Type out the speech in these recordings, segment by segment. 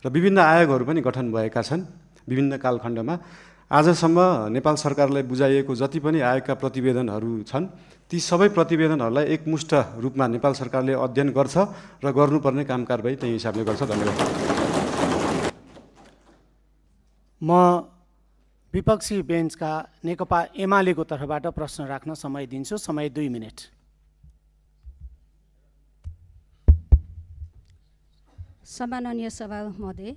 र विभिन्न आयोगहरू पनि गठन भएका छन् विभिन्न कालखण्डमा। आजसम्म नेपाल सरकारलाई बुझाइएको जति पनि आयोगका प्रतिवेदनहरू छन् ती सबै प्रतिवेदनहरूलाई एकमुष्ट रूपमा नेपाल सरकारले अध्ययन गर्छ र गर्नुपर्ने काम कारबाही त्यही हिसाबले गर्छ। धन्यवाद। म विपक्षी बेन्चका नेकपा एमालेको तर्फबाट प्रश्न राख्न समय दिन्छु। समय 2 मिनेट। सम्माननीय सभा महोदय,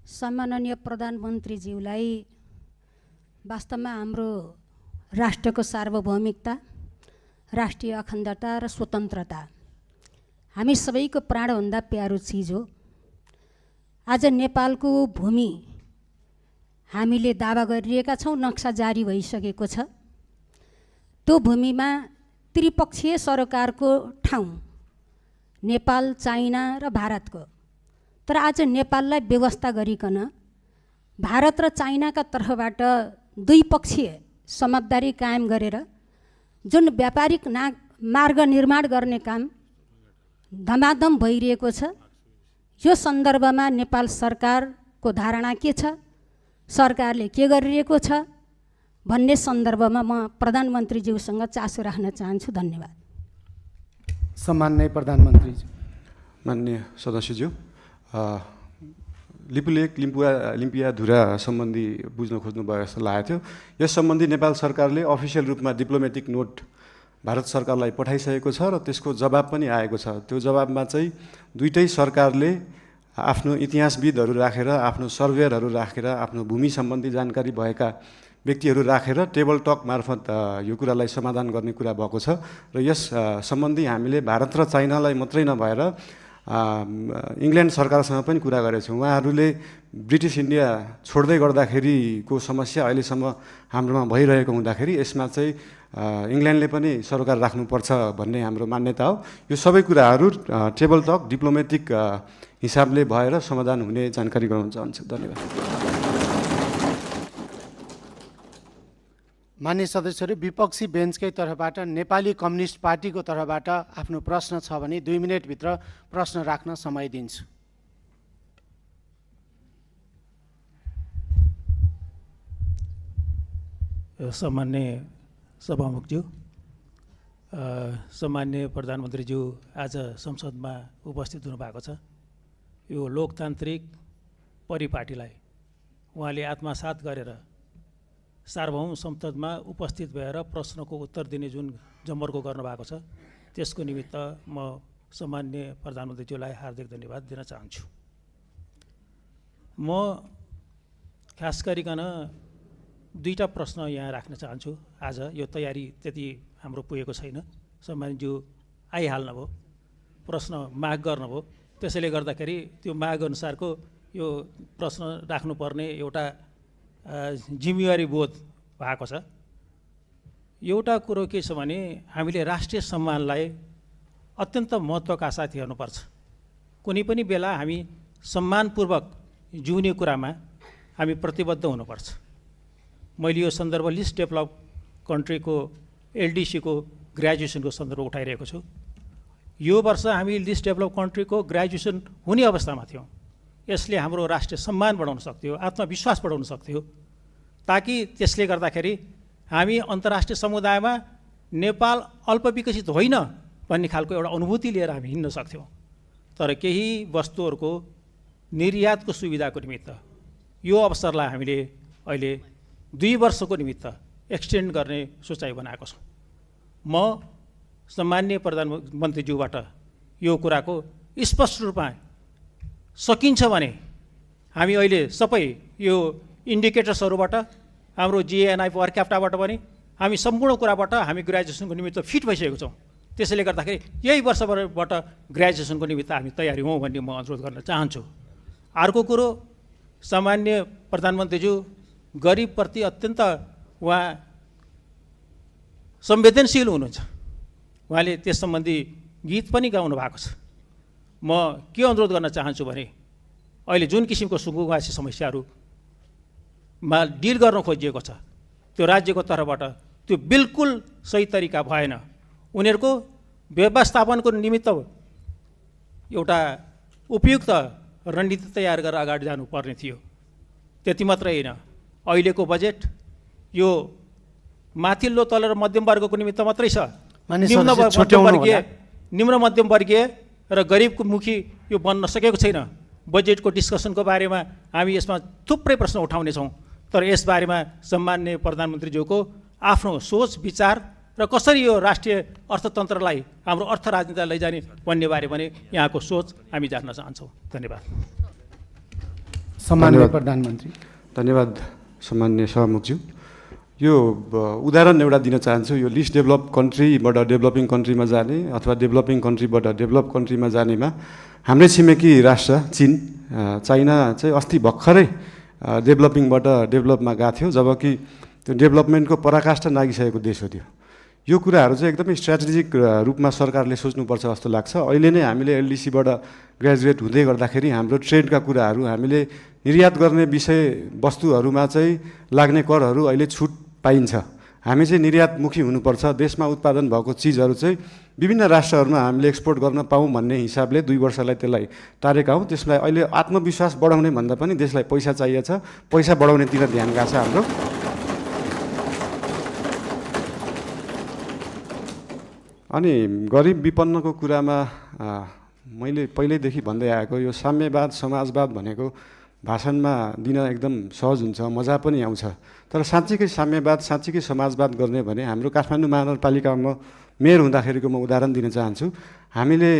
सम्माननीय प्रधानमन्त्रीज्यूलाई वास्तवमा हाम्रो राष्ट्रको सार्वभौमिकता, राष्ट्रिय अखण्डता र स्वतन्त्रता हामी सबैको प्राणभन्दा प्यारो चिज हो। आज नेपालको भूमि हामीले दावा गरिरहेका छौँ, नक्सा जारी भइसकेको छ। त्यो भूमिमा त्रिपक्षीय सरकारको ठाउँ नेपाल, चाइना र भारतको, तर आज नेपाललाई व्यवस्था गरिकन भारत र चाइनाका तर्फबाट द्विपक्षीय समझदारी कायम गरेर जुन व्यापारिक मार्ग निर्माण गर्ने काम धमाधम भइरहेको छ, यो सन्दर्भमा नेपाल सरकारको धारणा के छ, सरकारले के गरिरहेको छ भन्ने सन्दर्भमा म प्रधानमन्त्रीज्यूसँग चासो राख्न चाहन्छु। धन्यवाद। सम्माननीय प्रधानमन्त्रीज्यू। माननीय सदस्यज्यू, लिपुलेक लिम्पियाधुरा सम्बन्धी बुझ्न खोज्नुभयो जस्तो लागेको थियो। यस सम्बन्धी नेपाल सरकारले अफिसियल रूपमा डिप्लोमेटिक नोट भारत सरकारलाई पठाइसकेको छ र त्यसको जवाब पनि आएको छ। त्यो जवाबमा चाहिँ दुईटै सरकारले आफ्नो इतिहासविदहरू राखेर, आफ्नो सर्वेयरहरू राखेर, आफ्नो भूमि सम्बन्धी जानकारी भएका व्यक्तिहरू राखेर टेबल टक मार्फत यो कुरालाई समाधान गर्ने कुरा भएको छ र यस सम्बन्धी हामीले भारत र चाइनालाई मात्रै नभएर इङ्ल्यान्ड सरकारसँग पनि कुरा गरेका छौँ। उहाँहरूले ब्रिटिस इन्डिया छोड्दै गर्दाखेरिको समस्या अहिलेसम्म हाम्रोमा भइरहेको हुँदाखेरि यसमा चाहिँ इङ्ल्यान्डले पनि सरकार राख्नुपर्छ भन्ने हाम्रो मान्यता हो। यो सबै कुराहरू टेबल टक डिप्लोमेटिक हिसाबले भएर समाधान हुने जानकारी गराउन चाहन्छु। धन्यवाद। मान्य सदस्यहरू, विपक्षी बेन्चकै तर्फबाट नेपाली कम्युनिस्ट पार्टीको तर्फबाट आफ्नो प्रश्न छ भने 2 मिनेटभित्र प्रश्न राख्न समय दिन्छु। सम्मान्य सभामुखज्यू, सम्मान्य प्रधानमन्त्रीज्यू आज संसदमा उपस्थित हुनुभएको छ। यो लोकतान्त्रिक परिपाटीलाई उहाँले आत्मसात गरेर सार्वभौम संसदमा उपस्थित भएर प्रश्नको उत्तर दिने जुन जमर्को गर्नुभएको छ त्यसको निमित्त म सम्मान्य प्रधानमन्त्रीज्यूलाई हार्दिक धन्यवाद दिन चाहन्छु। म खास गरिकन 2टा प्रश्न यहाँ राख्न चाहन्छु। आज यो तयारी त्यति हाम्रो पुगेको छैन। सम्मानज्यू आइहाल्नुभयो, प्रश्न माग गर्नुभयो, त्यसैले गर्दाखेरि त्यो माग अनुसारको यो प्रश्न राख्नुपर्ने एउटा जिम्मेवारी बोध भएको छ। एउटा कुरो के छ भने हामीले राष्ट्रिय सम्मानलाई अत्यन्त महत्त्वका साथ हेर्नुपर्छ। कुनै पनि बेला हामी सम्मानपूर्वक जिउने कुरामा हामी प्रतिबद्ध हुनुपर्छ। मैले यो सन्दर्भ लिस्ट डेभलप कन्ट्रीको एलडिसीको ग्रेजुएसनको सन्दर्भ उठाइरहेको छु। यो वर्ष हामी लिस्ट डेभलप कन्ट्रीको ग्रेजुएसन हुने अवस्थामा थियौँ। यसले हाम्रो राष्ट्रिय सम्मान बढाउन सक्थ्यो, आत्मविश्वास बढाउन सक्थ्यो, ताकि त्यसले गर्दाखेरि हामी अन्तर्राष्ट्रिय समुदायमा नेपाल अल्पविकसित होइन भन्ने खालको एउटा अनुभूति लिएर हामी हिँड्न सक्थ्यौँ। तर केही वस्तुहरूको निर्यातको सुविधाको निमित्त यो अवसरलाई हामीले अहिले 2 वर्षको निमित्त एक्सटेन्ड गर्ने सोचाइ बनाएको छौँ। म सम्माननीय प्रधानमन्त्रीज्यूबाट यो कुराको स्पष्ट रूपमा सकिन्छ भने हामी अहिले सबै यो इन्डिकेटर्सहरूबाट हाम्रो जिएनआई पर क्याप्टाबाट पनि हामी सम्पूर्ण कुराबाट हामी ग्रेजुएसनको निमित्त फिट भइसकेको छौँ। त्यसैले गर्दाखेरि यही वर्षबाट ग्रेजुएसनको निमित्त हामी तयारी हौँ भन्ने म अनुरोध गर्न चाहन्छु। अर्को कुरो, सामान्य प्रधानमन्त्रीज्यू गरिबप्रति अत्यन्त उहाँ संवेदनशील हुनुहुन्छ। उहाँले त्यस सम्बन्धी गीत पनि गाउनु भएको छ। म के अनुरोध गर्न चाहन्छु भने अहिले जुन किसिमको सुकुम्बासी समस्याहरूमा डिल गर्न खोजिएको छ त्यो राज्यको तर्फबाट त्यो बिल्कुल सही तरिका भएन। उनीहरूको व्यवस्थापनको निमित्त एउटा उपयुक्त रणनीति तयार गरेर अगाडि जानुपर्ने थियो। त्यति मात्रै होइन, अहिलेको बजेट यो माथिल्लो तल र मध्यम वर्गको निमित्त मात्रै छ। निम्न मध्यम वर्गीय र गरिबको मुखी यो बन्न सकेको छैन। बजेटको डिस्कसनको बारेमा हामी यसमा थुप्रै प्रश्न उठाउनेछौँ, तर यसबारेमा सम्माननीय प्रधानमन्त्रीज्यूको आफ्नो सोच विचार र कसरी यो राष्ट्रिय अर्थतन्त्रलाई हाम्रो अर्थ राजनीतिलाई लैजाने भन्ने बारे पनि यहाँको सोच हामी जान्न चाहन्छौँ। धन्यवाद। सम्माननीय प्रधानमन्त्री। धन्यवाद सम्माननीय सभामुखज्यू। यो उदाहरण एउटा दिन चाहन्छु। यो लिस्ट डेभलप कन्ट्रीबाट डेभलपिङ कन्ट्रीमा जाने अथवा डेभलपिङ कन्ट्रीबाट डेभलप कन्ट्रीमा जानेमा हाम्रै छिमेकी राष्ट्र चीन, चाइना चाहिँ अस्ति भर्खरै डेभलपिङबाट डेभलपमा गएको थियो, जबकि त्यो डेभलपमेन्टको पराकाष्ठा नागिसकेको देश हो त्यो। यो कुराहरू चाहिँ एकदमै स्ट्राटेजिक रूपमा सरकारले सोच्नुपर्छ जस्तो लाग्छ। अहिले नै हामीले एलडिसीबाट ग्रेजुएट हुँदै गर्दाखेरि हाम्रो ट्रेडका कुराहरू, हामीले निर्यात गर्ने विषय वस्तुहरूमा चाहिँ लाग्ने करहरू अहिले छुट पाइन्छ। हामी चाहिँ निर्यातमुखी हुनुपर्छ। देशमा उत्पादन भएको चिजहरू चाहिँ विभिन्न राष्ट्रहरूमा हामीले एक्सपोर्ट गर्न पाऊँ भन्ने हिसाबले 2 वर्षलाई त्यसलाई टारेका हौँ। त्यसलाई अहिले आत्मविश्वास बढाउने भन्दा पनि देशलाई पैसा चाहिएको छ, पैसा बढाउनेतिर ध्यान गएको छ हाम्रो। अनि गरिब विपन्नको कुरामा मैले पहिल्यैदेखि भन्दै आएको यो साम्यवाद समाजवाद भनेको भाषणमा दिन एकदम सहज हुन्छ, मजा पनि आउँछ। तर साँच्चीकै साम्यवाद साँच्चीकै समाजवाद गर्ने भने हाम्रो काठमाडौँ महानगरपालिकामा मेयर हुँदाखेरिको म उदाहरण दिन चाहन्छु। हामीले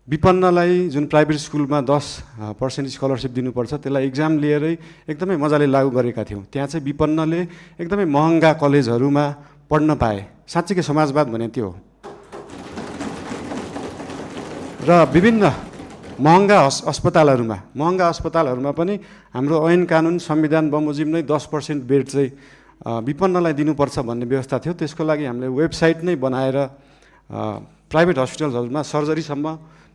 विपन्नलाई जुन प्राइभेट स्कुलमा 10% स्कलरसिप दिनुपर्छ त्यसलाई इक्जाम लिएरै एकदमै मजाले लागू गरेका थियौँ। त्यहाँ चाहिँ विपन्नले एकदमै महँगा कलेजहरूमा पढ्न पाए। साँच्चीकै समाजवाद भने त्यो हो। र विभिन्न महँगा अस्पतालहरूमा पनि हाम्रो ऐन कानुन संविधान बमोजिम नै 10% बेड चाहिँ विपन्नलाई दिनुपर्छ भन्ने व्यवस्था थियो। त्यसको लागि हामीले वेबसाइट नै बनाएर प्राइभेट हस्पिटलहरूमा सर्जरीसम्म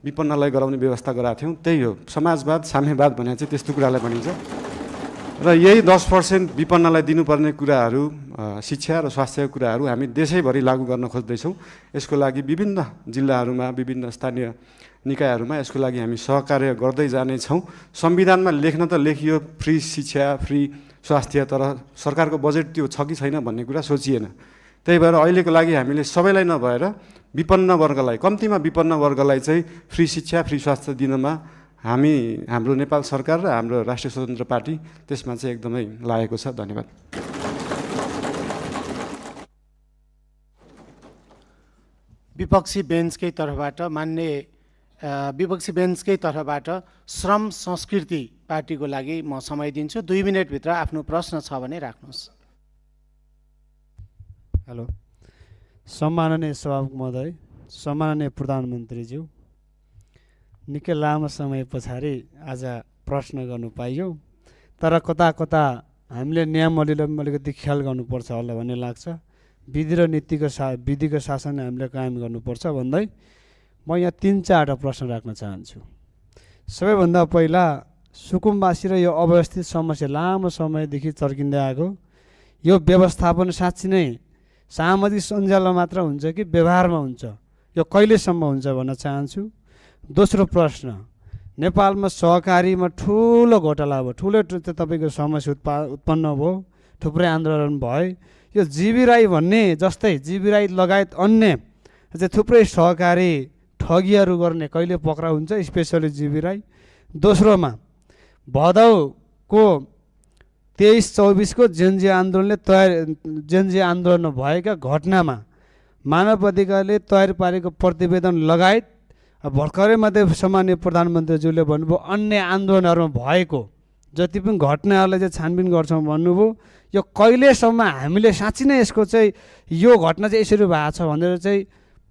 विपन्नलाई गराउने व्यवस्था गराएको थियौँ। त्यही हो समाजवाद साम्यवाद भने चाहिँ त्यस्तो कुरालाई भनिन्छ। र यही 10% विपन्नलाई दिनुपर्ने कुराहरू, शिक्षा र स्वास्थ्यको कुराहरू हामी देशैभरि लागू गर्न खोज्दैछौँ। यसको लागि विभिन्न जिल्लाहरूमा विभिन्न स्थानीय निकायहरूमा यसको लागि हामी सहकार्य गर्दै जानेछौँ। संविधानमा लेख्न त लेखियो फ्री शिक्षा फ्री स्वास्थ्य, तर सरकारको बजेट त्यो छ कि छैन भन्ने कुरा सोचिएन। त्यही भएर अहिलेको लागि हामीले सबैलाई नभएर विपन्न वर्गलाई, कम्तीमा विपन्न वर्गलाई चाहिँ फ्री शिक्षा फ्री स्वास्थ्य दिनमा हाम्रो नेपाल सरकार र हाम्रो राष्ट्रिय स्वतन्त्र पार्टी त्यसमा चाहिँ एकदमै लागेको छ। धन्यवाद। विपक्षी बेन्चकै तर्फबाट श्रम संस्कृति पार्टीको लागि म समय दिन्छु। 2 मिनटभित्र आफ्नो प्रश्न छ भने राख्नुहोस्। हेलो, सम्माननीय सभामुख महोदय, सम्माननीय प्रधानमन्त्रीज्यू, निकै लामो समय पछाडि आज प्रश्न गर्नु पाइयो। तर कता कता हामीले नियमहरूले अलिकति ख्याल गर्नुपर्छ होला भन्ने लाग्छ। विधि र विधिको शासन हामीले कायम गर्नुपर्छ भन्दै म यहाँ 3-4 प्रश्न राख्न चाहन्छु। सबैभन्दा पहिला सुकुम्बासी र यो अव्यवस्थित समस्या लामो समयदेखि चर्किँदै आएको यो व्यवस्थापन साँच्ची नै सामाजिक सञ्जालमा मात्र हुन्छ कि व्यवहारमा हुन्छ, यो कहिलेसम्म हुन्छ भन्न चाहन्छु। दोस्रो प्रश्न, नेपालमा सहकारीमा ठुलो घोटाला भयो, ठुलो तपाईँको समस्या उत्पन्न भयो, थुप्रै आन्दोलन भयो। यो जीवी राई भन्ने जस्तै जीवी राई लगायत अन्य चाहिँ थुप्रै सहकारी ठगीहरू गर्ने कहिले पक्राउ हुन्छ, स्पेसली जीवी राई। दोस्रोमा भदौको 23-24 को जेनजी आन्दोलन भएका घटनामा मानव अधिकारले तयार पारेको प्रतिवेदन लगायत भर्खरै मात्रै सम्माननीय प्रधानमन्त्रीज्यूले भन्नुभयो अन्य आन्दोलनहरूमा भएको जति पनि घटनाहरूलाई चाहिँ छानबिन गर्छौँ भन्नुभयो। यो कहिलेसम्म हामीले साँच्ची नै यसको चाहिँ यो घटना चाहिँ यसरी भएको छ भनेर चाहिँ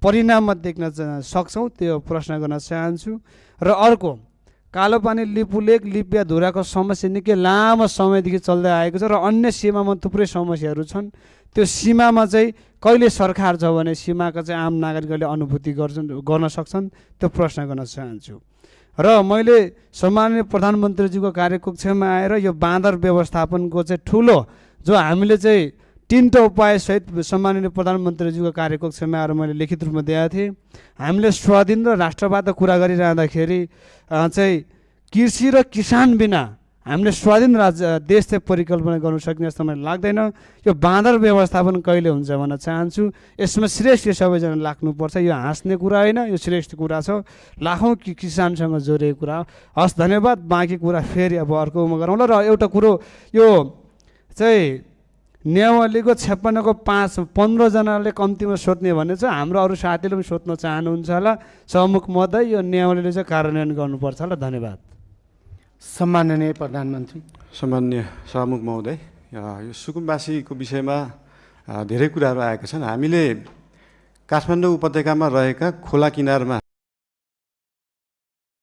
परिणाममा देख्न सक्छौँ, त्यो प्रश्न गर्न चाहन्छु। र अर्को, कालोपानी लिपुलेक लिपिया धुराको समस्या निकै लामो समयदेखि चल्दै आएको छ र अन्य सीमामा थुप्रै समस्याहरू छन्। त्यो सीमामा चाहिँ कहिले सरकार छ भने सीमाका चाहिँ आम नागरिकहरूले अनुभूति गर्न सक्छन्, त्यो प्रश्न गर्न चाहन्छु। र मैले सम्माननीय प्रधानमन्त्रीज्यूको कार्यकक्षमा आएर यो बाँदर व्यवस्थापनको चाहिँ ठुलो जो हामीले चाहिँ 3टा उपायसहित सम्माननीय प्रधानमन्त्रीज्यूको कार्यकक्षमा आएर मैले लिखित रूपमा दिएको थिएँ। हामीले स्वाधीन र राष्ट्रवादको कुरा गरिरहँदाखेरि चाहिँ कृषि र किसान बिना हामीले स्वाधीन राज्य देश चाहिँ परिकल्पना गर्न सक्ने जस्तो मलाई लाग्दैन। यो बाँदर व्यवस्थापन कहिले हुन्छ भन्न चाहन्छु। यसमा श्रेष्ठ सबैजना लाग्नुपर्छ। यो हाँस्ने कुरा होइन, यो श्रेष्ठ कुरा छ, लाखौँ किसानसँग जोडिएको कुरा हो। हस्, धन्यवाद। बाँकी कुरा फेरि अब अर्कोमा गरौँला। र एउटा कुरो, यो चाहिँ नेवालीको 56को 15जनाले कम्तीमा सोध्ने भन्ने छ। हाम्रो अरू साथीले पनि सोध्न चाहनुहुन्छ होला। समुख महोदय, यो नेवालीले चाहिँ कार्यान्वयन गर्नुपर्छ होला। धन्यवाद। सम्माननीय प्रधानमन्त्री। सम्मान्य सभामुख महोदय, यो सुकुम्बासीको विषयमा धेरै कुराहरू आएका छन्। हामीले काठमाडौँ उपत्यकामा रहेका खोला किनारमा